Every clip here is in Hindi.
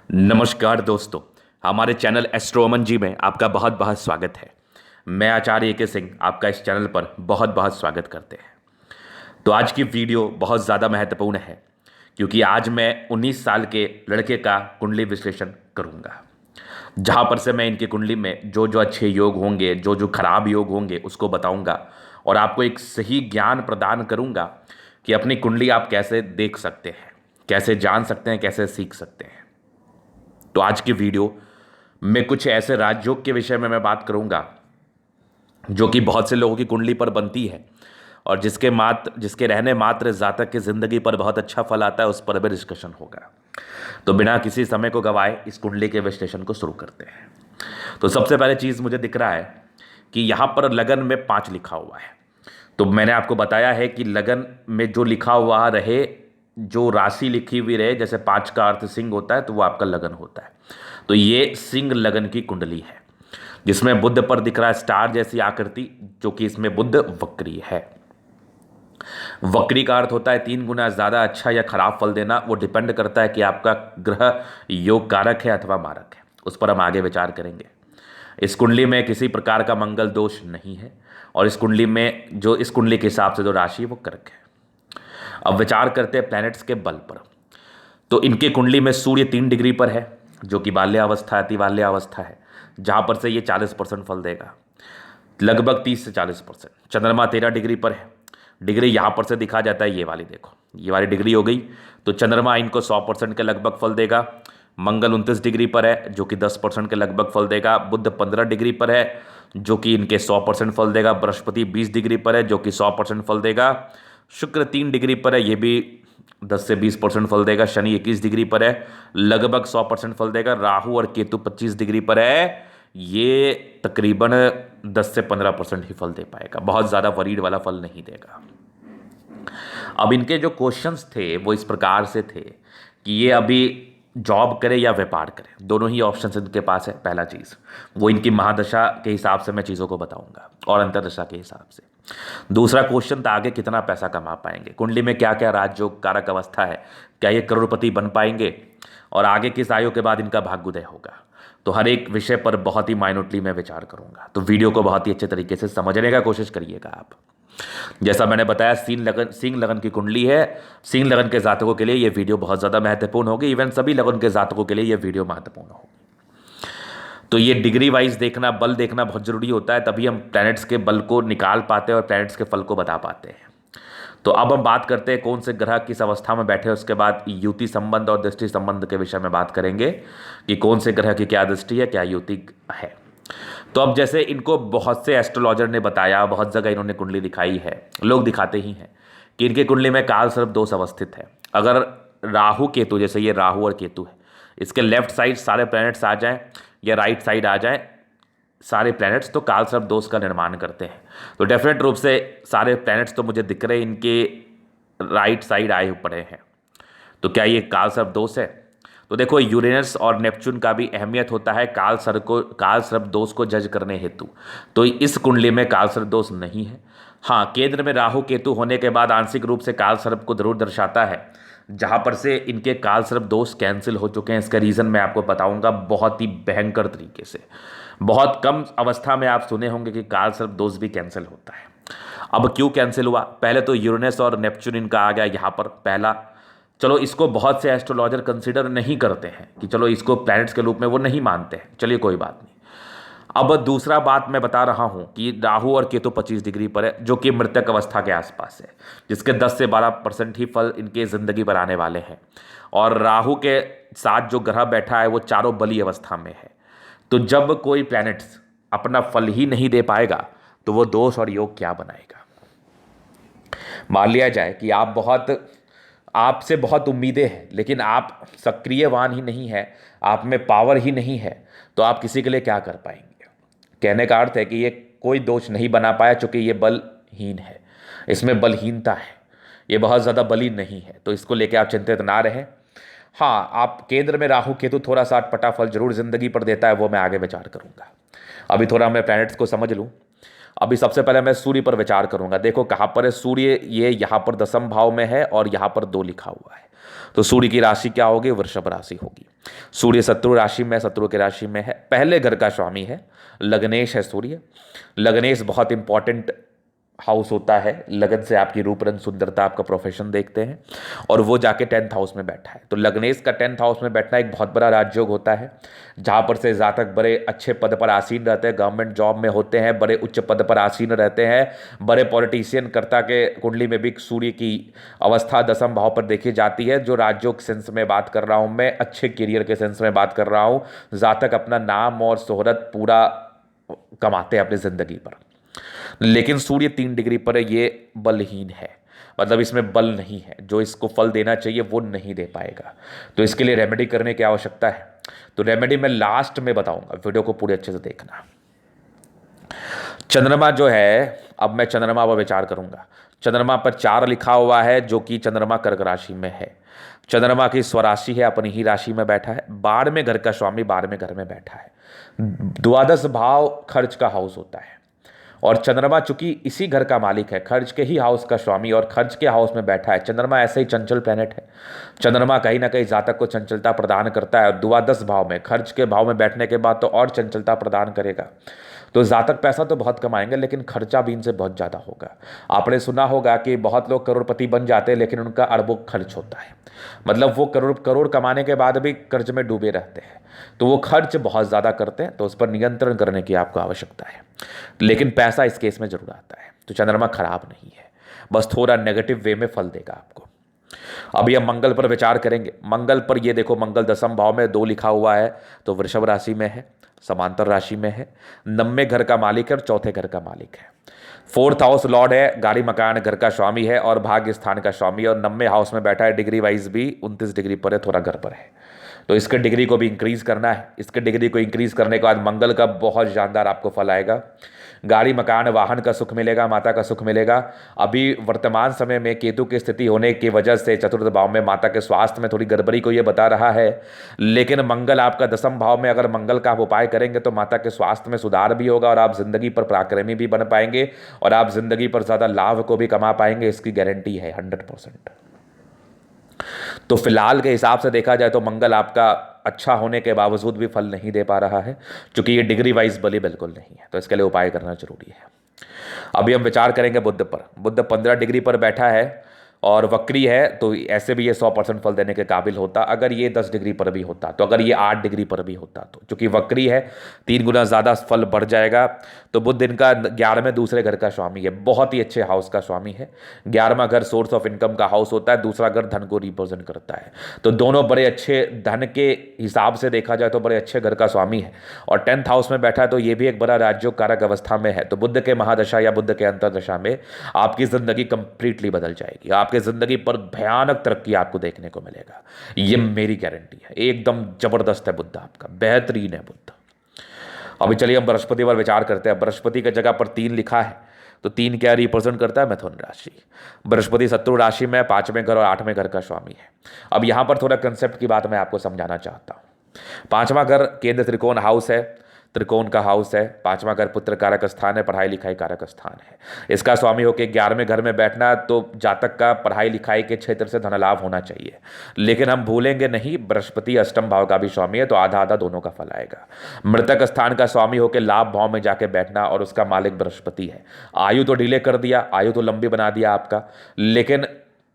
नमस्कार दोस्तों। हमारे चैनल एस्ट्रोमन जी में आपका बहुत बहुत स्वागत है। मैं आचार्य के सिंह आपका इस चैनल पर बहुत बहुत स्वागत करते हैं। तो आज की वीडियो बहुत ज़्यादा महत्वपूर्ण है क्योंकि आज मैं 19 साल के लड़के का कुंडली विश्लेषण करूंगा, जहां पर से मैं इनकी कुंडली में जो जो अच्छे योग होंगे, जो जो खराब योग होंगे उसको बताऊंगा और आपको एक सही ज्ञान प्रदान करूंगा कि अपनी कुंडली आप कैसे देख सकते हैं, कैसे जान सकते हैं, कैसे सीख सकते हैं। तो आज की वीडियो में कुछ ऐसे राजयोग के विषय में मैं बात करूंगा जो कि बहुत से लोगों की कुंडली पर बनती है और जिसके रहने मात्र जातक की जिंदगी पर बहुत अच्छा फल आता है, उस पर भी डिस्कशन होगा। तो बिना किसी समय को गवाए इस कुंडली के विश्लेषण को शुरू करते हैं। तो सबसे पहले चीज़ मुझे दिख रहा है कि यहाँ पर लगन में 5 लिखा हुआ है। तो मैंने आपको बताया है कि लगन में जो लिखा हुआ रहे, जो राशि लिखी हुई रहे, जैसे 5 का अर्थ सिंह होता है तो वो आपका लगन होता है। तो ये सिंह लगन की कुंडली है जिसमें बुध पर दिख रहा है स्टार जैसी आकृति, जो कि इसमें बुध वक्री है। वक्री का अर्थ होता है 3 गुना ज़्यादा अच्छा या खराब फल देना। वो डिपेंड करता है कि आपका ग्रह योग कारक है अथवा मारक है, उस पर हम आगे विचार करेंगे। इस कुंडली में किसी प्रकार का मंगल दोष नहीं है और इस कुंडली में इस कुंडली के हिसाब से जो राशि है वो कर्क है। अब विचार करते हैं प्लैनेट्स के बल पर। तो इनके कुंडली में सूर्य 3 डिग्री पर है, जो कि बाल्यावस्था अति बाल्यावस्था है, जहां पर से ये 40% फल देगा, लगभग 30 से 40%। चंद्रमा 13 डिग्री पर है। डिग्री यहां पर से दिखा जाता है, ये वाली देखो, ये वाली डिग्री हो गई। तो चंद्रमा इनको 100% के लगभग फल देगा। मंगल 29 डिग्री पर है, जो कि 10% के लगभग फल देगा। बुध 15 डिग्री पर है, जो कि इनके 100% फल देगा। बृहस्पति 20 डिग्री पर है, जो कि 100% फल देगा। शुक्र 3 डिग्री पर है, ये भी 10 से 20% फल देगा। शनि 21 डिग्री पर है, लगभग 100% फल देगा। राहु और केतु 25 डिग्री पर है, ये तकरीबन 10 से 15% ही फल दे पाएगा, बहुत ज़्यादा वरीड वाला फल नहीं देगा। अब इनके जो क्वेश्चंस थे वो इस प्रकार से थे कि ये अभी जॉब करे या व्यापार करे, दोनों ही ऑप्शन इनके पास है। पहला चीज़ वो इनकी महादशा के हिसाब से मैं चीज़ों को बताऊंगा और अंतरदशा के हिसाब से। दूसरा क्वेश्चन था आगे कितना पैसा कमा पाएंगे, कुंडली में क्या क्या राजयोग कारक अवस्था है, क्या ये करोड़पति बन पाएंगे और आगे किस आयु के बाद इनका भाग्योदय होगा। तो हर एक विषय पर बहुत ही माइन्यूटली मैं विचार करूंगा। तो वीडियो को बहुत ही अच्छे तरीके से समझने का कोशिश करिएगा आप। जैसा मैंने बताया, सिंह लगन की कुंडली है। सिंह लगन के जातकों के लिए यह वीडियो बहुत ज़्यादा महत्वपूर्ण होगी। इवन सभी लगन के जातकों के लिए यह वीडियो महत्वपूर्ण होगी। तो ये डिग्री वाइज देखना, बल देखना बहुत जरूरी होता है, तभी हम प्लैनेट्स के बल को निकाल पाते हैं और प्लैनेट्स के फल को बता पाते हैं। तो अब हम बात करते हैं कौन से ग्रह किस अवस्था में बैठे हैं। उसके बाद युति संबंध और दृष्टि संबंध के विषय में बात करेंगे कि कौन से ग्रह की क्या दृष्टि है, क्या युति है। तो अब जैसे इनको बहुत से एस्ट्रोलॉजर ने बताया, बहुत जगह इन्होंने कुंडली दिखाई है, लोग दिखाते ही हैं कि इनके कुंडली में काल सर्प दोष अवस्थित है। अगर राहु केतु, जैसे ये राहु और केतु है, इसके लेफ्ट साइड सारे प्लैनेट्स आ जाएं या राइट साइड आ जाएं सारे प्लैनेट्स, तो काल सर्प दोष का निर्माण करते हैं। तो डेफिनेट रूप से सारे प्लैनेट्स तो मुझे दिख रहे इनके राइट साइड आए पड़े हैं। तो क्या ये काल सर्प दोष है? तो देखो, यूरेनस और नेपच्यून का भी अहमियत होता है काल सर्प दोष को जज करने हेतु। तो इस कुंडली में काल सर्प दोष नहीं है। हाँ, केंद्र में राहु केतु होने के बाद आंशिक रूप से काल सर्प को जरूर दर्शाता है, जहां पर से इनके काल सर्प दोष कैंसिल हो चुके हैं। इसका रीज़न मैं आपको बताऊंगा बहुत ही भयंकर तरीके से। बहुत कम अवस्था में आप सुने होंगे कि काल सर्प दोष भी कैंसिल होता है। अब क्यों कैंसिल हुआ? पहले तो यूरेनस और नेपच्यून इनका आ गया यहाँ पर पहला। चलो, इसको बहुत से एस्ट्रोलॉजर कंसीडर नहीं करते हैं कि चलो इसको प्लैनेट्स के रूप में वो नहीं मानते हैं, चलिए कोई बात नहीं। अब दूसरा बात मैं बता रहा हूं कि राहु और केतु 25 डिग्री पर है, जो कि मृतक अवस्था के आसपास है, जिसके 10 से 12% ही फल इनके जिंदगी पर आने वाले हैं। और राहु के साथ जो ग्रह बैठा है वो चारों बली अवस्था में है। तो जब कोई प्लैनेट्स अपना फल ही नहीं दे पाएगा तो वो दोष और योग क्या बनाएगा। मान लिया जाए कि आपसे बहुत उम्मीदें हैं, लेकिन आप सक्रियवान ही नहीं है, आप में पावर ही नहीं है, तो आप किसी के लिए क्या कर पाएंगे। कहने का अर्थ है कि ये कोई दोष नहीं बना पाया चूंकि ये बलहीन है, इसमें बलहीनता है, ये बहुत ज़्यादा बली नहीं है। तो इसको लेकर आप चिंतित ना रहें। हाँ, आप केंद्र में राहु केतु थोड़ा सा अटपटा फल जरूर जिंदगी पर देता है, वो मैं आगे विचार करूंगा। अभी थोड़ा मैं प्लैनेट्स को समझ लूँ। अभी सबसे पहले मैं सूर्य पर विचार करूंगा। देखो कहाँ पर है सूर्य, ये यहाँ पर 10वें भाव में है और यहाँ पर 2 लिखा हुआ है। तो सूर्य की राशि क्या होगी? वृषभ राशि होगी। सूर्य शत्रु राशि में, शत्रु की राशि में है, पहले घर का स्वामी है, लग्नेश है सूर्य। लग्नेश बहुत इंपॉर्टेंट हाउस होता है, लगन से आपकी रूप रंग सुंदरता आपका प्रोफेशन देखते हैं, और वो जाके 10th हाउस में बैठा है। तो लग्नेश का 10th हाउस में बैठना एक बहुत बड़ा राजयोग होता है, जहां पर से जातक बड़े अच्छे पद पर आसीन रहते हैं, गवर्नमेंट जॉब में होते हैं, बड़े उच्च पद पर आसीन रहते हैं, बड़े पॉलिटिशियन कर्ता के कुंडली में भी सूर्य की अवस्था दसम भाव पर देखी जाती है। जो राजयोग सेंस में बात कर रहा हूं मैं, अच्छे करियर के सेंस में बात कर रहा हूं, जातक अपना नाम और शोहरत पूरा कमाते हैं अपनी जिंदगी पर। लेकिन सूर्य 3 डिग्री पर है, ये बलहीन है, मतलब इसमें बल नहीं है, जो इसको फल देना चाहिए वो नहीं दे पाएगा। तो इसके लिए रेमेडी करने की आवश्यकता है। तो रेमेडी मैं लास्ट में बताऊंगा, वीडियो को पूरे अच्छे से देखना। चंद्रमा जो है, अब मैं चंद्रमा पर विचार करूंगा। चंद्रमा पर 4 लिखा हुआ है, जो कि चंद्रमा कर्क राशि में है। चंद्रमा की स्वराशि है, अपनी ही राशि में बैठा है। 12वें घर का स्वामी 12वें घर में बैठा है। द्वादश भाव खर्च का हाउस होता है, और चंद्रमा चूंकि इसी घर का मालिक है, खर्च के ही हाउस का स्वामी, और खर्च के हाउस में बैठा है। चंद्रमा ऐसे ही चंचल प्लेनेट है। चंद्रमा कहीं ना कहीं जातक को चंचलता प्रदान करता है, और द्वादश भाव में, खर्च के भाव में बैठने के बाद तो और चंचलता प्रदान करेगा। तो जातक पैसा तो बहुत कमाएंगे, लेकिन खर्चा भी इनसे बहुत ज़्यादा होगा। आपने सुना होगा कि बहुत लोग करोड़पति बन जाते हैं, लेकिन उनका अरबों खर्च होता है, मतलब वो करोड़ करोड़ कमाने के बाद भी कर्ज में डूबे रहते हैं। तो वो खर्च बहुत ज़्यादा करते हैं, तो उस पर नियंत्रण करने की आपको आवश्यकता है। लेकिन पैसा इस केस में जरूर आता है। तो चंद्रमा खराब नहीं है, बस थोड़ा नेगेटिव वे में फल देगा आपको। अभी हम मंगल पर विचार करेंगे। मंगल पर ये देखो, मंगल दसम भाव में 2 लिखा हुआ है, तो वृषभ राशि में है, समांतर राशि में है, 9वें घर का मालिक है और चौथे घर का मालिक है। 4th हाउस लॉर्ड है, गाड़ी मकान घर का स्वामी है और भाग्य स्थान का स्वामी है, और 9वें हाउस में बैठा है। डिग्री वाइज भी 29 डिग्री पर है, थोड़ा घर पर है। तो इसके डिग्री को भी इंक्रीज करना है। इसके डिग्री को इंक्रीज करने के बाद मंगल का बहुत शानदार आपको फल आएगा। गाड़ी मकान वाहन का सुख मिलेगा, माता का सुख मिलेगा। अभी वर्तमान समय में केतु की स्थिति होने की वजह से चतुर्थ भाव में माता के स्वास्थ्य में थोड़ी गड़बड़ी को ये बता रहा है, लेकिन मंगल आपका दसम भाव में, अगर मंगल का आप उपाय करेंगे तो माता के स्वास्थ्य में सुधार भी होगा, और आप जिंदगी पर पराक्रमी भी बन पाएंगे, और आप जिंदगी पर ज़्यादा लाभ को भी कमा पाएंगे, इसकी गारंटी है 100%। तो फिलहाल के हिसाब से देखा जाए तो मंगल आपका अच्छा होने के बावजूद भी फल नहीं दे पा रहा है, क्योंकि ये डिग्री वाइज बली बिल्कुल नहीं है। तो इसके लिए उपाय करना जरूरी है। अभी हम विचार करेंगे बुध पर। बुध 15 डिग्री पर बैठा है और वक्री है, तो ऐसे भी ये 100% फल देने के काबिल होता अगर ये 10 डिग्री पर भी होता, तो अगर ये 8 डिग्री पर भी होता, तो चूंकि वक्री है 3 गुना ज़्यादा फल बढ़ जाएगा। तो बुध इनका 11वें दूसरे घर का स्वामी है, बहुत ही अच्छे हाउस का स्वामी है। 11वां घर सोर्स ऑफ इनकम का हाउस होता है, दूसरा घर धन को रिप्रेजेंट करता है। तो दोनों बड़े अच्छे, धन के हिसाब से देखा जाए तो बड़े अच्छे घर का स्वामी है, और 10th हाउस में बैठा है, तो ये भी एक बड़ा राज्य कारक अवस्था में है। तो बुध के महादशा या बुध के अंतरदशा में आपकी जिंदगी कंप्लीटली बदल जाएगी, आपके जिंदगी पर भयानक तरक्की आपको देखने को मिलेगा, ये मेरी गारंटी है। एकदम जबरदस्त है बुध आपका, बेहतरीन है बुध। अभी चलिए हम बृहस्पति पर विचार करते हैं। बृहस्पति की जगह पर 3 लिखा है, तो 3 क्या रिप्रेजेंट करता है? मिथुन राशि। बृहस्पति शत्रु राशि में 5वें घर और 8वें घर का स्वामी है। अब यहां पर थोड़ा कंसेप्ट की बात मैं आपको समझाना चाहता हूं। 5वां घर केंद्र त्रिकोण हाउस है, त्रिकोण का हाउस है। 5वां घर पुत्र कारक स्थान है, पढ़ाई लिखाई कारक स्थान है। इसका स्वामी होकर 11वें घर में बैठना, तो जातक का पढ़ाई लिखाई के क्षेत्र से धन लाभ होना चाहिए। लेकिन हम भूलेंगे नहीं, बृहस्पति अष्टम भाव का भी स्वामी है, तो आधा आधा दोनों का फल आएगा। मृतक स्थान का स्वामी होकर लाभ भाव में जाके बैठना, और उसका मालिक बृहस्पति है। आयु तो डिले कर दिया, आयु तो लंबी बना दिया आपका, लेकिन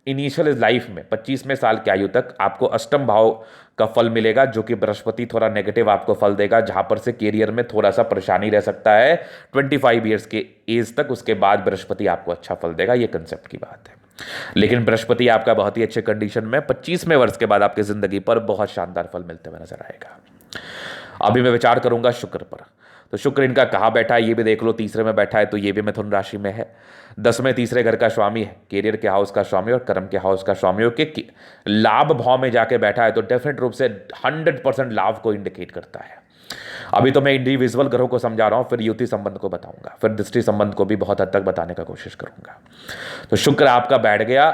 इनिशियल लाइफ में 25वें साल की आयु तक आपको अष्टम भाव का फल मिलेगा, जो कि बृहस्पति थोड़ा नेगेटिव आपको फल देगा, जहां पर से कैरियर में थोड़ा सा परेशानी रह सकता है 25 ईयर्स के एज तक। उसके बाद बृहस्पति आपको अच्छा फल देगा, ये कंसेप्ट की बात है। लेकिन बृहस्पति आपका बहुत ही अच्छे कंडीशन में 25वें वर्ष के बाद आपकी जिंदगी पर बहुत शानदार फल मिलते हुए नजर आएगा। अभी मैं विचार करूंगा शुक्र पर। तो शुक्र इनका कहाँ बैठा है ये भी देख लो। तीसरे में बैठा है, तो ये भी मिथुन राशि में है। 10वें तीसरे घर का स्वामी है, कैरियर के हाउस का स्वामी और कर्म के हाउस का स्वामी के लाभ भाव में जाके बैठा है, तो डेफिनेट रूप से 100% लाभ को इंडिकेट करता है। अभी तो मैं इंडिविजुअल ग्रहों को समझा रहा हूं, फिर युति संबंध को बताऊंगा, फिर दृष्टि संबंध को भी बहुत हद तक बताने का कोशिश करूंगा। तो शुक्र आपका बैठ गया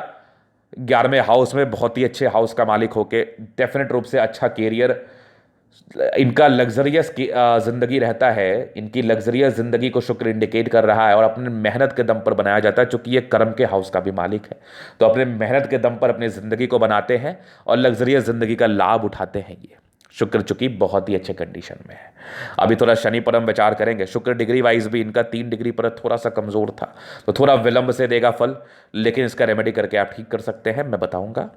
11वें हाउस में, बहुत ही अच्छे हाउस का मालिक होके डेफिनेट रूप से अच्छा कैरियर इनका लग्जरियस ज़िंदगी रहता है, इनकी लग्जरियस ज़िंदगी को शुक्र इंडिकेट कर रहा है और अपने मेहनत के दम पर बनाया जाता है, चूंकि ये कर्म के हाउस का भी मालिक है। तो अपने मेहनत के दम पर अपनी ज़िंदगी को बनाते हैं और लग्जरियस ज़िंदगी का लाभ उठाते हैं। ये शुक्र चूंकि बहुत ही अच्छे कंडीशन में है। अभी थोड़ा शनि पर हम विचार करेंगे। शुक्र डिग्री वाइज भी इनका 3 डिग्री पर थोड़ा सा कमज़ोर था, तो थोड़ा विलंब से देगा फल, लेकिन इसका रेमेडी करके आप ठीक कर सकते हैं, मैं बताऊंगा।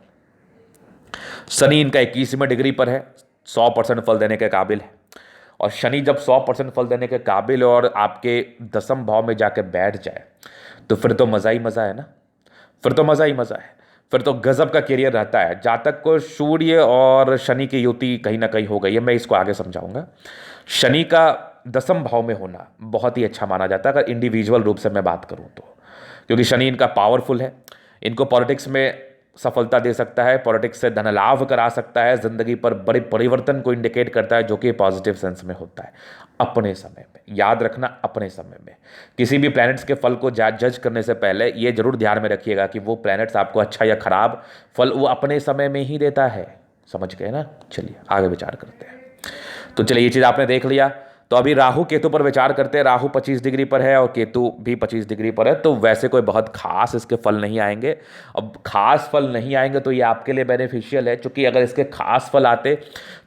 शनि इनका 21वें डिग्री पर है, 100% फल देने के काबिल है। और शनि जब 100% फल देने के काबिल और आपके 10म भाव में जाके बैठ जाए तो फिर तो मज़ा ही मज़ा है ना, फिर तो मज़ा ही मज़ा है, फिर तो गजब का करियर रहता है। जातक को सूर्य और शनि की युति कहीं ना कहीं हो गई है, मैं इसको आगे समझाऊंगा। शनि का 10म भाव में होना बहुत ही अच्छा माना जाता है अगर इंडिविजुअल रूप से मैं बात करूं तो, क्योंकि शनि इनका पावरफुल है, इनको पॉलिटिक्स में सफलता दे सकता है, पॉलिटिक्स से धन लाभ करा सकता है, जिंदगी पर बड़े परिवर्तन को इंडिकेट करता है, जो कि पॉजिटिव सेंस में होता है। अपने समय में याद रखना, अपने समय में किसी भी प्लैनेट्स के फल को जज करने से पहले ये जरूर ध्यान में रखिएगा कि वो प्लैनेट्स आपको अच्छा या खराब फल वो अपने समय में ही देता है। समझ गए ना? चलिए आगे विचार करते हैं। तो चलिए, ये चीज़ आपने देख लिया। तो अभी राहु केतु पर विचार करते हैं। राहु 25 डिग्री पर है और केतु भी 25 डिग्री पर है, तो वैसे कोई बहुत खास इसके फल नहीं आएंगे। अब खास फल नहीं आएंगे तो ये आपके लिए बेनिफिशियल है, क्योंकि अगर इसके खास फल आते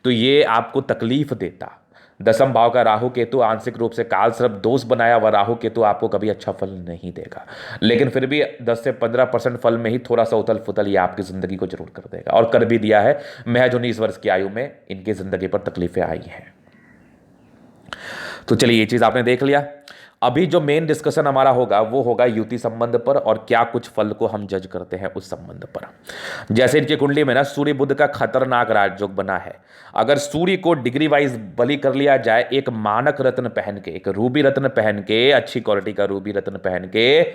तो ये आपको तकलीफ देता। 10म भाव का राहु केतु आंशिक रूप से काल सर्प दोष बनाया हुआ राहु केतु आपको कभी अच्छा फल नहीं देगा, लेकिन फिर भी 10 से 15% फल में ही थोड़ा सा उथल फुथल ये आपकी जिंदगी को जरूर कर देगा, और कर भी दिया है। महज 19 वर्ष की आयु में इनकी जिंदगी पर तकलीफें आई हैं। तो चलिए, ये चीज आपने देख लिया। अभी जो मेन डिस्कशन हमारा होगा वो होगा युति संबंध पर, और क्या कुछ फल को हम जज करते हैं उस संबंध पर। जैसे इनकी कुंडली में ना सूर्य बुध का खतरनाक राजयोग बना है। अगर सूर्य को डिग्री वाइज बलि कर लिया जाए, एक मानक रत्न पहन के, एक रूबी रत्न पहन के, अच्छी क्वालिटी का रूबी रत्न पहन के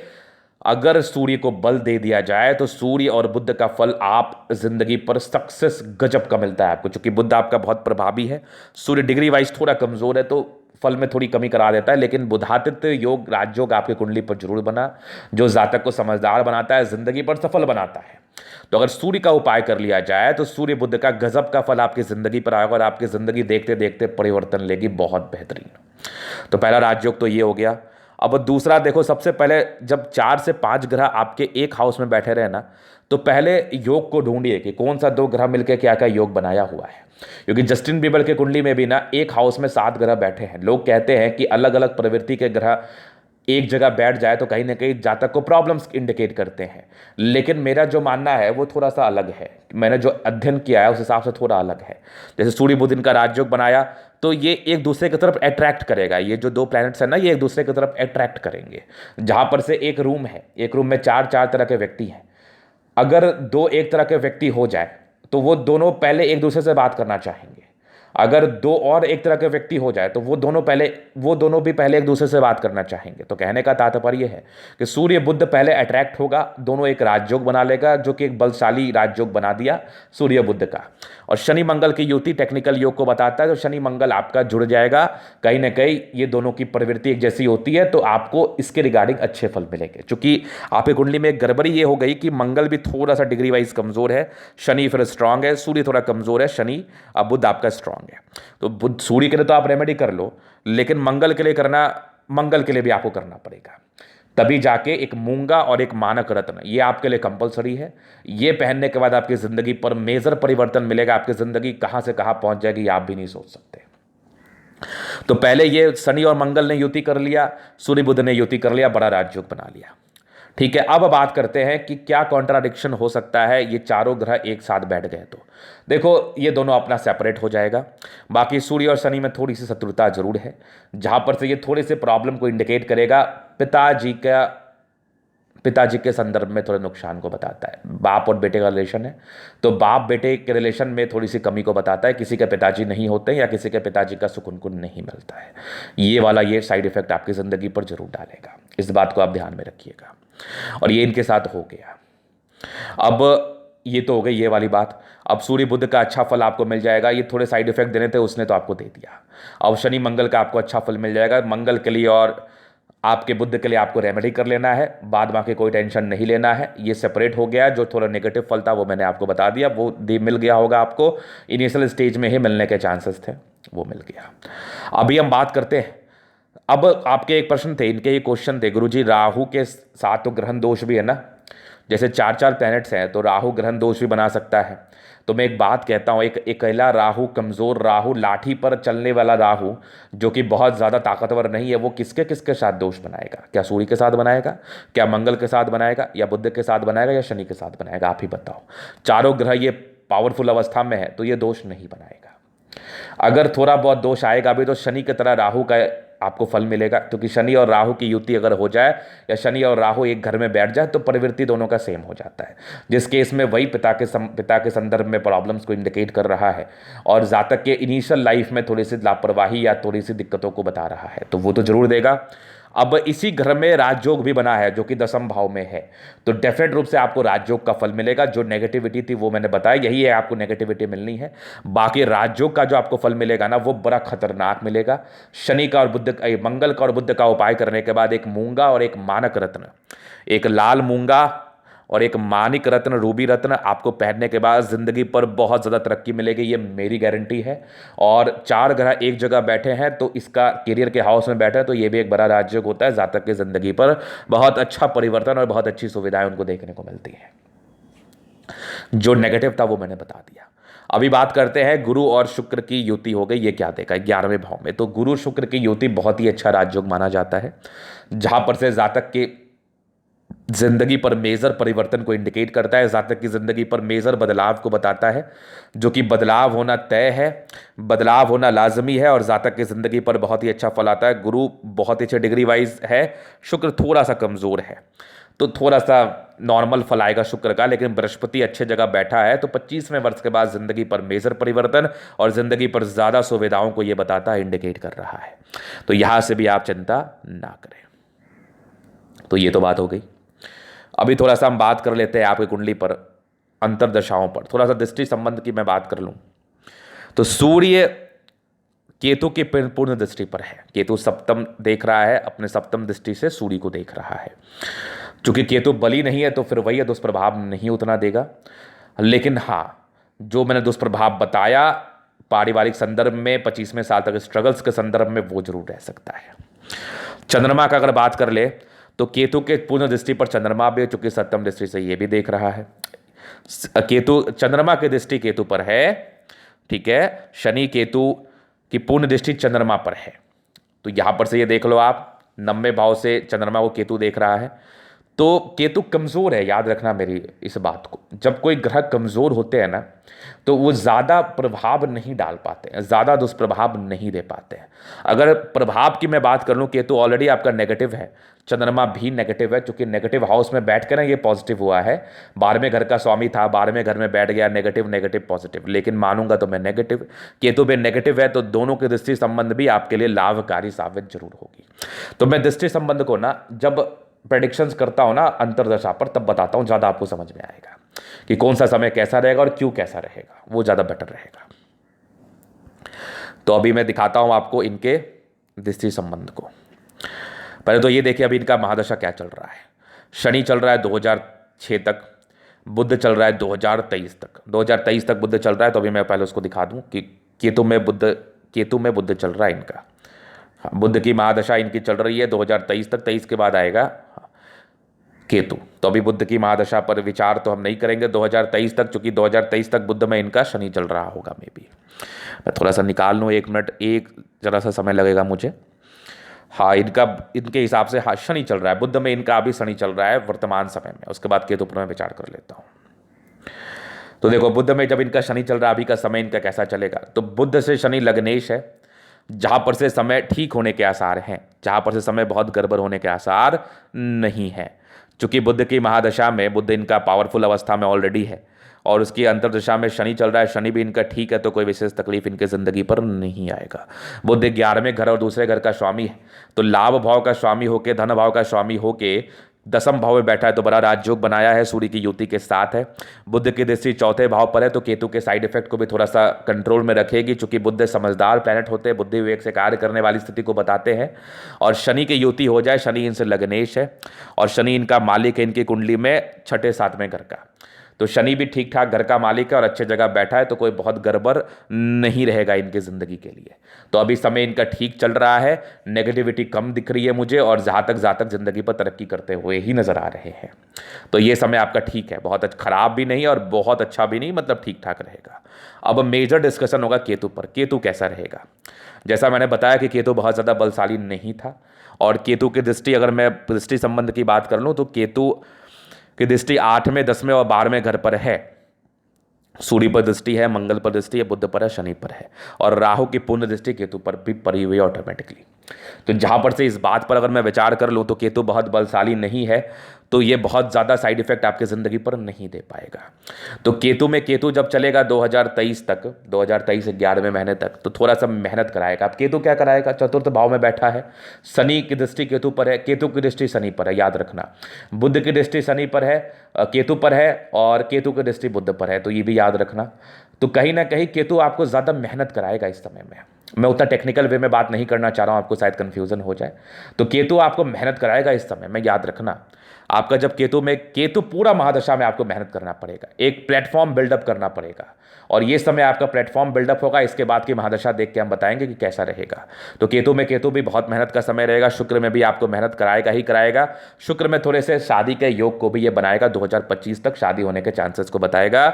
अगर सूर्य को बल दे दिया जाए, तो सूर्य और बुध का फल आप जिंदगी पर सक्सेस गजब का मिलता है आपको। क्योंकि बुध आपका बहुत प्रभावी है, सूर्य डिग्री वाइज थोड़ा कमजोर है तो फल में थोड़ी कमी करा देता है, लेकिन बुधातित्य योग राजयोग आपकी कुंडली पर जरूर बना, जो जातक को समझदार बनाता है, जिंदगी पर सफल बनाता है। तो अगर सूर्य का उपाय कर लिया जाए तो सूर्य बुध का गजब का फल आपकी जिंदगी पर आएगा और आपकी जिंदगी देखते देखते परिवर्तन लेगी, बहुत बेहतरीन। तो पहला राजयोग तो ये हो गया। अब दूसरा देखो, सबसे पहले जब 4 से 5 ग्रह आपके एक हाउस में बैठे रहे ना, तो पहले योग को ढूंढिए कि कौन सा 2 ग्रह मिलकर क्या क्या योग बनाया हुआ है। क्योंकि जस्टिन बीबर के कुंडली में भी ना एक हाउस में 7 ग्रह बैठे हैं। लोग कहते हैं कि अलग अलग प्रवृत्ति के ग्रह एक जगह बैठ जाए तो कहीं ना कहीं जातक को प्रॉब्लम्स इंडिकेट करते हैं, लेकिन मेरा जो मानना है वो थोड़ा सा अलग है। मैंने जो अध्ययन किया है उस हिसाब से थोड़ा अलग है। जैसे सूर्य बुध इनका राजयोग बनाया तो ये एक दूसरे की तरफ अट्रैक्ट करेगा। ये जो 2 प्लैनेट्स है ना, ये एक दूसरे की तरफ अट्रैक्ट करेंगे। जहां पर से एक रूम है, एक रूम में 4 तरह के व्यक्ति हैं। अगर 2 एक तरह के व्यक्ति हो जाए तो वो दोनों पहले एक दूसरे से बात करना चाहेंगे। अगर 2 और एक तरह के व्यक्ति हो जाए तो वो दोनों भी पहले एक दूसरे से बात करना चाहेंगे। तो कहने का तात्पर्य है कि सूर्य बुध पहले अट्रैक्ट होगा, दोनों एक राजयोग बना लेगा, जो कि एक बलशाली राजयोग बना दिया सूर्य बुध का। और शनि मंगल की युति टेक्निकल योग को बताता है, तो शनि मंगल आपका जुड़ जाएगा। कहीं ना कहीं ये दोनों की प्रवृत्ति एक जैसी होती है, तो आपको इसके रिगार्डिंग अच्छे फल मिलेंगे। चूंकि आपकी कुंडली में गड़बड़ी ये हो गई कि मंगल भी थोड़ा सा डिग्री वाइज कमजोर है, शनि फिर स्ट्रांग है, सूर्य थोड़ा कमजोर है, शनि अब बुध आपका स्ट्रांग है। तो बुध सूर्य के लिए तो आप रेमेडी कर लो, लेकिन मंगल के लिए भी आपको करना पड़ेगा। तभी जाके एक मूंगा और एक मानक रत्न ये आपके लिए कंपलसरी है। ये पहनने के बाद आपकी जिंदगी पर मेजर परिवर्तन मिलेगा। आपकी जिंदगी कहां से कहां पहुंच जाएगी आप भी नहीं सोच सकते। तो पहले ये शनि और मंगल ने युति कर लिया, सूर्य बुध ने युति कर लिया, बड़ा राजयोग बना लिया। ठीक है, अब बात करते हैं कि क्या कॉन्ट्राडिक्शन हो सकता है ये चारों ग्रह एक साथ बैठ गए तो। देखो, ये दोनों अपना सेपरेट हो जाएगा। बाकी सूर्य और शनि में थोड़ी सी शत्रुता जरूर है, जहां पर से ये थोड़े से प्रॉब्लम को इंडिकेट करेगा। पिताजी के संदर्भ में थोड़े नुकसान को बताता है। बाप और बेटे का रिलेशन है, तो बाप बेटे के रिलेशन में थोड़ी सी कमी को बताता है। किसी के पिताजी नहीं होते या किसी के पिताजी का सुकून को नहीं मिलता है। ये साइड इफेक्ट आपकी ज़िंदगी पर जरूर डालेगा, इस बात को आप ध्यान में रखिएगा। और ये इनके साथ हो गया। अब ये तो हो गई ये वाली बात। अब सूर्य बुध का अच्छा फल आपको मिल जाएगा। ये थोड़े साइड इफेक्ट देने थे, उसने तो आपको दे दिया। अब शनि मंगल का आपको अच्छा फल मिल जाएगा। मंगल के लिए और आपके बुध के लिए आपको रेमेडी कर लेना है, बाद बाकी कोई टेंशन नहीं लेना है। ये सेपरेट हो गया, जो थोड़ा नेगेटिव फल था वो मैंने आपको बता दिया, वो मिल गया होगा आपको, इनिशियल स्टेज में ही मिलने के चांसेस थे, वो मिल गया। अभी हम बात करते हैं, अब आपके एक प्रश्न थे, इनके ये क्वेश्चन थे, गुरुजी राहु के साथ तो ग्रहण दोष भी है ना, जैसे 4 प्लैनेट्स हैं तो राहु ग्रहण दोष भी बना सकता है। तो मैं एक बात कहता हूँ, एक अकेला राहु, कमज़ोर राहु, लाठी पर चलने वाला राहु जो कि बहुत ज़्यादा ताकतवर नहीं है, वो किसके किसके साथ दोष बनाएगा? क्या सूर्य के साथ बनाएगा, क्या मंगल के साथ बनाएगा, या बुध के साथ बनाएगा, या शनि के साथ बनाएगा? आप ही बताओ। चारों ग्रह ये पावरफुल अवस्था में है तो ये दोष नहीं बनाएगा। अगर थोड़ा बहुत दोष आएगा भी तो शनि की तरह राहु का आपको फल मिलेगा, क्योंकि शनि और राहु की युति अगर हो जाए या शनि और राहु एक घर में बैठ जाए तो प्रवृत्ति दोनों का सेम हो जाता है, जिस केस में वही पिता के संदर्भ में प्रॉब्लम्स को इंडिकेट कर रहा है और जातक के इनिशियल लाइफ में थोड़ी सी लापरवाही या थोड़ी सी दिक्कतों को बता रहा है, तो वो तो जरूर देगा। अब इसी घर में राजयोग भी बना है जो कि 10वें भाव में है, तो डेफिनेट रूप से आपको राजयोग का फल मिलेगा। जो नेगेटिविटी थी वो मैंने बताया, यही है आपको नेगेटिविटी मिलनी है। बाकी राजयोग का जो आपको फल मिलेगा ना वो बड़ा खतरनाक मिलेगा। शनि का और बुध का, मंगल का और बुध का उपाय करने के बाद एक मूंगा और एक मानक रत्न, एक लाल मूंगा और एक मानिक रत्न, रूबी रत्न आपको पहनने के बाद जिंदगी पर बहुत ज़्यादा तरक्की मिलेगी, ये मेरी गारंटी है। और 4 ग्रह एक जगह बैठे हैं तो इसका करियर के हाउस में बैठे हैं तो ये भी एक बड़ा राजयोग होता है। जातक की जिंदगी पर बहुत अच्छा परिवर्तन और बहुत अच्छी सुविधाएं उनको देखने को मिलती हैं। जो नेगेटिव था वो मैंने बता दिया। अभी बात करते हैं, गुरु और शुक्र की युति हो गई, ये क्या देखा 11वें भाव में, तो गुरु शुक्र की युति बहुत ही अच्छा राजयोग माना जाता है, जहां पर से जातक के जिंदगी पर मेजर परिवर्तन को इंडिकेट करता है, जातक की जिंदगी पर मेजर बदलाव को बताता है, जो कि बदलाव होना तय है, बदलाव होना लाजमी है और जातक की जिंदगी पर बहुत ही अच्छा फल आता है। गुरु बहुत ही अच्छे डिग्री वाइज है, शुक्र थोड़ा सा कमजोर है, तो थोड़ा सा नॉर्मल फल आएगा शुक्र का, लेकिन बृहस्पति अच्छे जगह बैठा है तो 25वें वर्ष के बाद जिंदगी पर मेजर परिवर्तन और जिंदगी पर ज्यादा सुविधाओं को यह बताता है, इंडिकेट कर रहा है। तो यहां से भी आप चिंता ना करें। तो ये तो बात हो गई। अभी थोड़ा सा हम बात कर लेते हैं आपकी कुंडली पर अंतरदशाओं पर, थोड़ा सा दृष्टि संबंध की मैं बात कर लूं तो सूर्य केतु की पूर्ण दृष्टि पर है। केतु सप्तम देख रहा है, अपने सप्तम दृष्टि से सूर्य को देख रहा है। चूंकि केतु बली नहीं है तो फिर वही दुष्प्रभाव नहीं उतना देगा, लेकिन हाँ जो मैंने दुष्प्रभाव बताया पारिवारिक संदर्भ में 25वें साल तक स्ट्रगल्स के संदर्भ में वो जरूर रह सकता है। चंद्रमा का अगर बात कर ले तो केतु के पूर्ण दृष्टि पर चंद्रमा भी, चूंकि सप्तम दृष्टि से ये भी देख रहा है। केतु, चंद्रमा की दृष्टि केतु पर है, ठीक है, शनि केतु की पूर्ण दृष्टि चंद्रमा पर है, तो यहां पर से ये देख लो आप 9वें भाव से चंद्रमा को केतु देख रहा है। तो केतु कमजोर है, याद रखना मेरी इस बात को। जब कोई ग्रह कमजोर होते हैं ना तो वो ज़्यादा प्रभाव नहीं डाल पाते हैं, ज़्यादा दुष्प्रभाव नहीं दे पाते हैं। अगर प्रभाव की मैं बात कर लूँ, केतु ऑलरेडी आपका नेगेटिव है, चंद्रमा भी नेगेटिव है, क्योंकि नेगेटिव हाउस में बैठ कर ना ये पॉजिटिव हुआ है। 12वें घर का स्वामी था, 12वें घर में बैठ गया, नेगेटिव नेगेटिव पॉजिटिव, लेकिन मानूंगा तो मैं नेगेटिव, केतु भी नेगेटिव है, तो दोनों की दृष्टि संबंध भी आपके लिए लाभकारी साबित जरूर होगी। तो मैं दृष्टि संबंध को ना जब प्रेडिक्शंस करता हूं ना अंतरदशा पर तब बताता हूं, ज़्यादा आपको समझ में आएगा कि कौन सा समय कैसा रहेगा और क्यों कैसा रहेगा, वो ज़्यादा बेटर रहेगा। तो अभी मैं दिखाता हूं आपको इनके दृष्टि संबंध को। पहले तो ये देखिए अभी इनका महादशा क्या चल रहा है। शनि चल रहा है 2006 तक, बुध चल रहा है 2023 तक, 2023 तक बुध चल रहा है। तो अभी मैं पहले उसको दिखा दूं कि केतु में बुध चल रहा है इनका। हाँ, बुध की महादशा इनकी चल रही है 2023 तक, 23 के बाद आएगा केतु। तो अभी बुध की महादशा पर विचार तो हम नहीं करेंगे 2023 तक, चूंकि 2023 तक बुध में इनका शनि चल रहा होगा। मे बी मैं थोड़ा सा निकाल लूँ, 1 मिनट, एक जरा सा समय लगेगा मुझे। हाँ, इनके हिसाब से हाँ शनि चल रहा है, बुध में इनका अभी शनि चल रहा है वर्तमान समय में, उसके बाद केतु पर मैं विचार कर लेता हूँ। तो देखो बुध में जब इनका शनि चल रहा है, अभी का समय इनका कैसा चलेगा, तो बुध से शनि लग्नेश है, जहां पर से समय ठीक होने के आसार हैं, जहां पर से समय बहुत गड़बड़ होने के आसार नहीं है। चूंकि बुध की महादशा में बुध इनका पावरफुल अवस्था में ऑलरेडी है और उसकी अंतरदशा में शनि चल रहा है, शनि भी इनका ठीक है, तो कोई विशेष तकलीफ इनके जिंदगी पर नहीं आएगा। बुध 11वें घर और दूसरे घर का स्वामी है, तो लाभ भाव का स्वामी होके, धन भाव का स्वामी होके दसम भाव में बैठा है तो बड़ा राजयोग बनाया है, सूर्य की युति के साथ है। बुध की दृष्टि चौथे भाव पर है तो केतु के साइड इफेक्ट को भी थोड़ा सा कंट्रोल में रखेगी, चूंकि बुध समझदार प्लैनेट होते हैं, बुद्धि विवेक से कार्य करने वाली स्थिति को बताते हैं। और शनि की युति हो जाए, शनि इनसे लग्नेश है और शनि इनका मालिक है इनकी कुंडली में छठे सातवें घर का, तो शनि भी ठीक ठाक घर का मालिक है और अच्छे जगह बैठा है, तो कोई बहुत गड़बड़ नहीं रहेगा इनकी ज़िंदगी के लिए। तो अभी समय इनका ठीक चल रहा है, नेगेटिविटी कम दिख रही है मुझे और जहाँ तक ज़िंदगी पर तरक्की करते हुए ही नज़र आ रहे हैं। तो ये समय आपका ठीक है, बहुत खराब भी नहीं और बहुत अच्छा भी नहीं, मतलब ठीक ठाक रहेगा। अब मेजर डिस्कशन होगा केतु पर। केतु कैसा रहेगा? जैसा मैंने बताया कि केतु बहुत ज़्यादा बलशाली नहीं था, और केतु की दृष्टि, अगर मैं दृष्टि संबंध की बात कर लूँ तो केतु की दृष्टि 8वें 10वें और 12वें घर पर है। सूर्य पर दृष्टि है, मंगल पर दृष्टि है, बुध पर है, शनि पर है, और राहु की पूर्ण दृष्टि केतु पर भी पड़ी हुई है ऑटोमेटिकली। तो जहां पर से इस बात पर अगर मैं विचार कर लूँ तो केतु बहुत बलशाली नहीं है, तो ये बहुत ज़्यादा साइड इफेक्ट आपकी ज़िंदगी पर नहीं दे पाएगा। तो केतु जब चलेगा 2023 तक, 2023 11वें महीने तक, तो थोड़ा सा मेहनत कराएगा। अब केतु क्या कराएगा? चतुर्थ भाव में बैठा है, शनि की दृष्टि केतु पर है, केतु की दृष्टि शनि पर है, याद रखना। बुध की दृष्टि शनि पर है, केतु पर है, और केतु की दृष्टि बुध पर है, तो ये भी याद रखना। तो कहीं ना कहीं केतु आपको ज़्यादा मेहनत कराएगा इस समय में। मैं उतना टेक्निकल वे में बात नहीं करना चाह रहा हूँ, आपको शायद कन्फ्यूजन हो जाए। तो केतु आपको मेहनत कराएगा इस समय में, याद रखना। आपका जब केतु पूरा महादशा में आपको मेहनत करना पड़ेगा, एक प्लेटफॉर्म बिल्डअप करना पड़ेगा, और ये समय आपका प्लेटफॉर्म बिल्डअप होगा। इसके बाद की महादशा देख के हम बताएंगे कि कैसा रहेगा। तो केतु भी बहुत मेहनत का समय रहेगा। शुक्र में भी आपको मेहनत कराएगा ही कराएगा। शुक्र में थोड़े से शादी के योग को भी ये बनाएगा, 2025 तक शादी होने के चांसेस को बताएगा।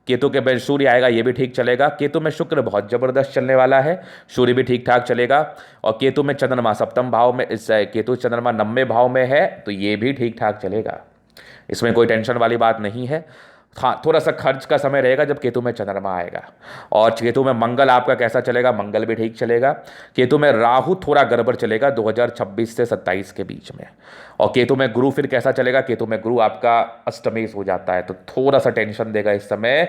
केतु के बाद सूर्य आएगा, ये भी ठीक चलेगा। केतु में शुक्र बहुत जबरदस्त चलने वाला है, सूर्य भी ठीक ठाक चलेगा। और केतु में चंद्रमा सप्तम भाव में, इस केतु चंद्रमा 9वें भाव में है, तो ये भी ठीक ठाक चलेगा, इसमें कोई टेंशन वाली बात नहीं है। हाँ, थोड़ा सा खर्च का समय रहेगा जब केतु में चंद्रमा आएगा। और केतु में मंगल आपका कैसा चलेगा? मंगल भी ठीक चलेगा। केतु में राहु थोड़ा गड़बड़ चलेगा 2026 से 27 के बीच में। और केतु में गुरु फिर कैसा चलेगा? केतु में गुरु आपका अष्टमेश हो जाता है, तो थोड़ा सा टेंशन देगा इस समय,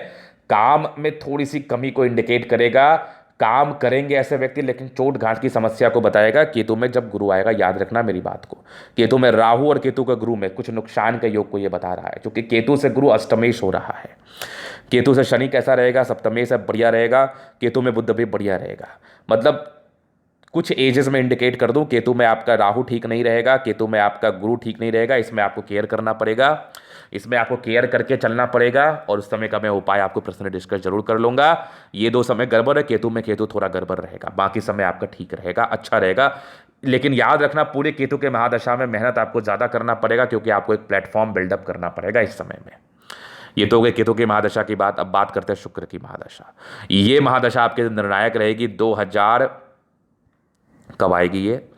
काम में थोड़ी सी कमी को इंडिकेट करेगा। काम करेंगे ऐसे व्यक्ति, लेकिन चोट घाट की समस्या को बताएगा केतु में जब गुरु आएगा, याद रखना मेरी बात को। केतु में राहु और केतु का गुरु में कुछ नुकसान के योग को ये बता रहा है, क्योंकि केतु से गुरु अष्टमेश हो रहा है। केतु से शनि कैसा रहेगा? सप्तमेश से बढ़िया रहेगा। केतु में बुध भी बढ़िया रहेगा। मतलब कुछ एजेस में इंडिकेट कर दूं, केतु में आपका राहु ठीक नहीं रहेगा, केतु में आपका गुरु ठीक नहीं रहेगा। इसमें आपको केयर करना पड़ेगा, इसमें आपको केयर करके चलना पड़ेगा, और उस समय का मैं उपाय आपको पर्सनली डिस्कस जरूर कर लूंगा। ये 2 समय गड़बड़ है, केतु में केतु थोड़ा गड़बड़ रहेगा, बाकी समय आपका ठीक रहेगा, अच्छा रहेगा। लेकिन याद रखना, पूरे केतु के महादशा में मेहनत आपको ज़्यादा करना पड़ेगा, क्योंकि आपको एक प्लेटफॉर्म बिल्डअप करना पड़ेगा इस समय में। ये तो हो गई केतु की महादशा की बात। अब बात करते हैं शुक्र की महादशा। ये महादशा आपके निर्णायक रहेगी। 2000 कब आएगी? ये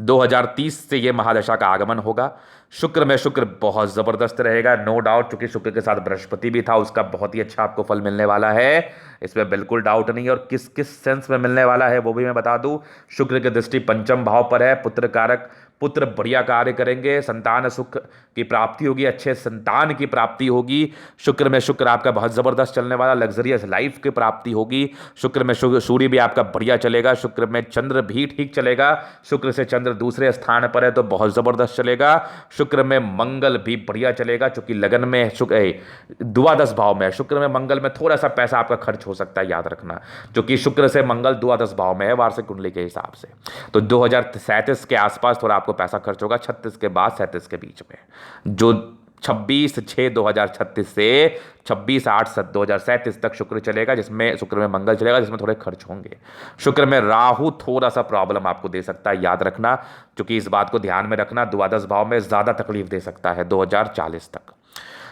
2030 से ये महादशा का आगमन होगा। शुक्र में शुक्र बहुत ज़बरदस्त रहेगा, नो डाउट, क्योंकि शुक्र के साथ बृहस्पति भी था, उसका बहुत ही अच्छा आपको फल मिलने वाला है, इसमें बिल्कुल डाउट नहीं है। और किस किस सेंस में मिलने वाला है वो भी मैं बता दूं। शुक्र की दृष्टि पंचम भाव पर है, पुत्र कारक, पुत्र बढ़िया कार्य करेंगे, संतान सुख की प्राप्ति होगी, अच्छे संतान की प्राप्ति होगी। शुक्र में शुक्र आपका बहुत ज़बरदस्त चलने वाला, लग्जरियस लाइफ की प्राप्ति होगी। शुक्र में सूर्य भी आपका बढ़िया चलेगा। शुक्र में चंद्र भी ठीक चलेगा, शुक्र से चंद्र दूसरे स्थान पर है तो बहुत ज़बरदस्त चलेगा। शुक्र में मंगल भी बढ़िया चलेगा, चूंकि लगन में द्वादश भाव में है। शुक्र में मंगल में थोड़ा सा पैसा आपका खर्च हो सकता है, याद रखना, क्योंकि शुक्र से मंगल द्वादश भाव में है वार्षिक कुंडली के हिसाब से। तो 2037 के आसपास थोड़ा आपको पैसा खर्च होगा, 36 के बाद 37 के बीच में। जो 26/6/2036 से 26/8/2037 तक शुक्र चलेगा, जिसमें शुक्र में मंगल चलेगा, जिसमें थोड़े खर्च होंगे। शुक्र में राहु थोड़ा सा प्रॉब्लम आपको दे सकता है, याद रखना, क्योंकि इस बात को ध्यान में रखना, द्वादश भाव में ज़्यादा तकलीफ दे सकता है 2040 तक।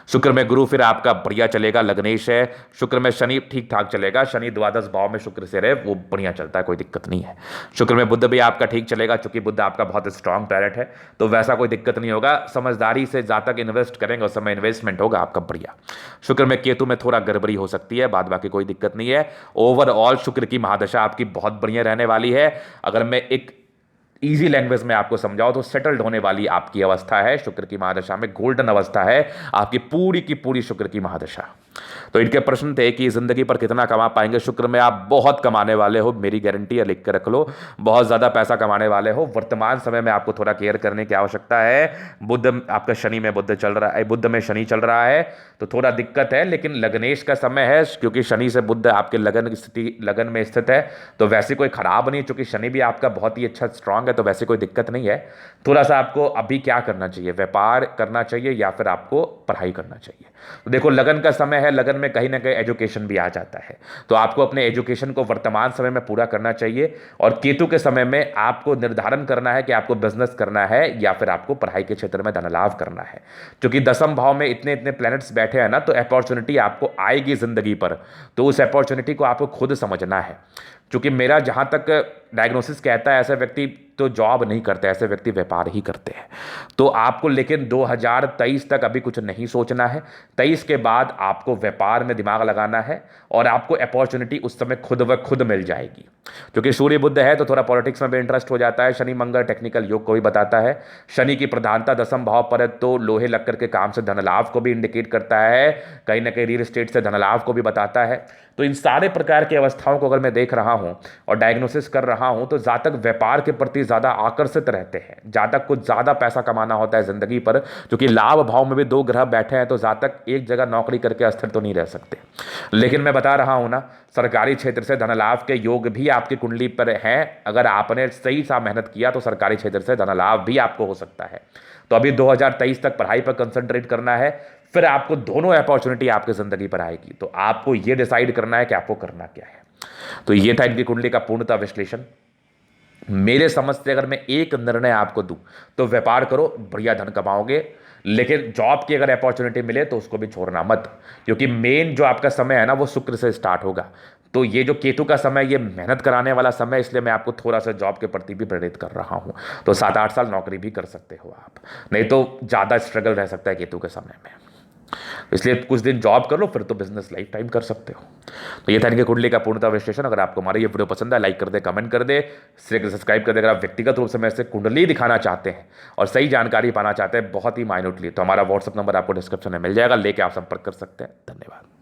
शुक्र में गुरु फिर आपका बढ़िया चलेगा, लग्नेश है। शुक्र में शनि ठीक ठाक चलेगा, शनि द्वादश भाव में शुक्र से रहे वो बढ़िया चलता है, कोई दिक्कत नहीं है। शुक्र में बुध भी आपका ठीक चलेगा, चूंकि बुध आपका बहुत स्ट्रांग प्लैनेट है, तो वैसा कोई दिक्कत नहीं होगा। समझदारी से जहाँ तक इन्वेस्ट करेंगे उस समय इन्वेस्टमेंट होगा आपका बढ़िया। शुक्र में केतु में थोड़ा गड़बड़ी हो सकती है, बाद बाकी कोई दिक्कत नहीं है। ओवरऑल शुक्र की महादशा आपकी बहुत बढ़िया रहने वाली है। अगर मैं एक ईजी लैंग्वेज में आपको समझाओ तो सेटल्ड होने वाली आपकी अवस्था है शुक्र की महादशा में, गोल्डन अवस्था है आपकी पूरी की पूरी शुक्र की महादशा। तो इनके प्रश्न थे कि जिंदगी पर कितना कमा पाएंगे। शुक्र में आप बहुत कमाने वाले हो, मेरी गारंटी है, लिख के रख लो, बहुत ज़्यादा पैसा कमाने वाले हो। वर्तमान समय में आपको थोड़ा केयर करने की आवश्यकता है। बुध आपका शनि में बुध चल रहा है, बुध में शनि चल रहा है, तो थोड़ा दिक्कत है, लेकिन लगनेश का समय है, क्योंकि शनि से बुध आपके लगन की स्थिति, लगन में स्थित है, तो वैसे कोई खराब नहीं, चूंकि शनि भी आपका बहुत ही अच्छा स्ट्रांग है, तो वैसे कोई दिक्कत नहीं है। थोड़ा सा आपको अभी क्या करना चाहिए, व्यापार करना चाहिए या फिर आपको पढ़ाई करना चाहिए। तो देखो, लगन का समय है, लगन में कहीं ना कहीं एजुकेशन भी आ जाता है, तो आपको अपने एजुकेशन को वर्तमान समय में पूरा करना चाहिए। और केतु के समय में आपको निर्धारण करना है कि आपको बिजनेस करना है या फिर आपको पढ़ाई के क्षेत्र में धन लाभ करना है, क्योंकि दसम भाव में इतने इतने प्लैनेट्स बैठे हैं ना, तो अपॉर्चुनिटी आपको आएगी जिंदगी पर, तो उस अपॉर्चुनिटी को आपको खुद समझना है। क्योंकि मेरा जहां तक डायग्नोसिस कहता है, ऐसे व्यक्ति तो जॉब नहीं करते, ऐसे व्यक्ति व्यापार ही करते हैं। तो आपको लेकिन 2023 तक अभी कुछ नहीं सोचना है। 23 के बाद आपको व्यापार में दिमाग लगाना है और आपको अपॉर्चुनिटी उस समय खुद व खुद मिल जाएगी। क्योंकि सूर्य बुध है तो थोड़ा पॉलिटिक्स में भी इंटरेस्ट हो जाता है। शनि मंगल टेक्निकल योग को भी बताता है। शनि की प्रधानता दसम भाव पर है, तो लोहे लक्कर के काम से धन लाभ को भी इंडिकेट करता है, कहीं ना कहीं रियल एस्टेट से धन लाभ को भी बताता है। तो इन सारे प्रकार की अवस्थाओं को अगर मैं देख रहा हूं और डायग्नोसिस कर रहा हूं, तो जातक व्यापार के प्रति ज्यादा आकर्षित रहते हैं। जातक को ज्यादा पैसा कमाना होता है जिंदगी पर, क्योंकि लाभ भाव में भी 2 ग्रह बैठे हैं, तो जातक एक जगह नौकरी करके अस्थिर तो नहीं रह सकते। लेकिन मैं बता रहा हूं ना, सरकारी क्षेत्र से धन लाभ के योग भी आपकी कुंडली पर हैं। अगर आपने सही सा मेहनत किया तो सरकारी क्षेत्र से धन लाभ भी आपको हो सकता है। तो अभी 2023 तक पढ़ाई पर कंसंट्रेट करना है, फिर आपको दोनों अपॉर्चुनिटी आपकी जिंदगी पर आएगी। तो आपको यह डिसाइड करना है कि आपको करना क्या है। तो ये था इनकी कुंडली का पूर्णतः विश्लेषण। मेरे समझ से अगर मैं एक निर्णय आपको दूं, तो व्यापार करो, बढ़िया धन कमाओगे। लेकिन जॉब की अगर अपॉर्चुनिटी मिले तो उसको भी छोड़ना मत, क्योंकि मेन जो आपका समय है ना, वो शुक्र से स्टार्ट होगा। तो ये जो केतु का समय, ये मेहनत कराने वाला समय, इसलिए मैं आपको थोड़ा सा जॉब के प्रति भी प्रेरित कर रहा हूं। तो 7-8 साल नौकरी भी कर सकते हो आप, नहीं तो ज़्यादा स्ट्रगल रह सकता है केतु के समय में। इसलिए कुछ दिन जॉब कर लो, फिर तो बिजनेस लाइफ टाइम कर सकते हो। तो ये था इनके कुंडली का पूर्णतः विश्लेषण। अगर आपको हमारा ये वीडियो पसंद है, लाइक कर दे, कमेंट कर दे, सब्सक्राइब कर दे। अगर आप व्यक्तिगत रूप से मेरे से कुंडली दिखाना चाहते हैं और सही जानकारी पाना चाहते हैं बहुत ही माइन्यूटली, तो हमारा व्हाट्सअप नंबर आपको डिस्क्रिप्शन में मिल जाएगा, लेके आप संपर्क कर सकते हैं। धन्यवाद।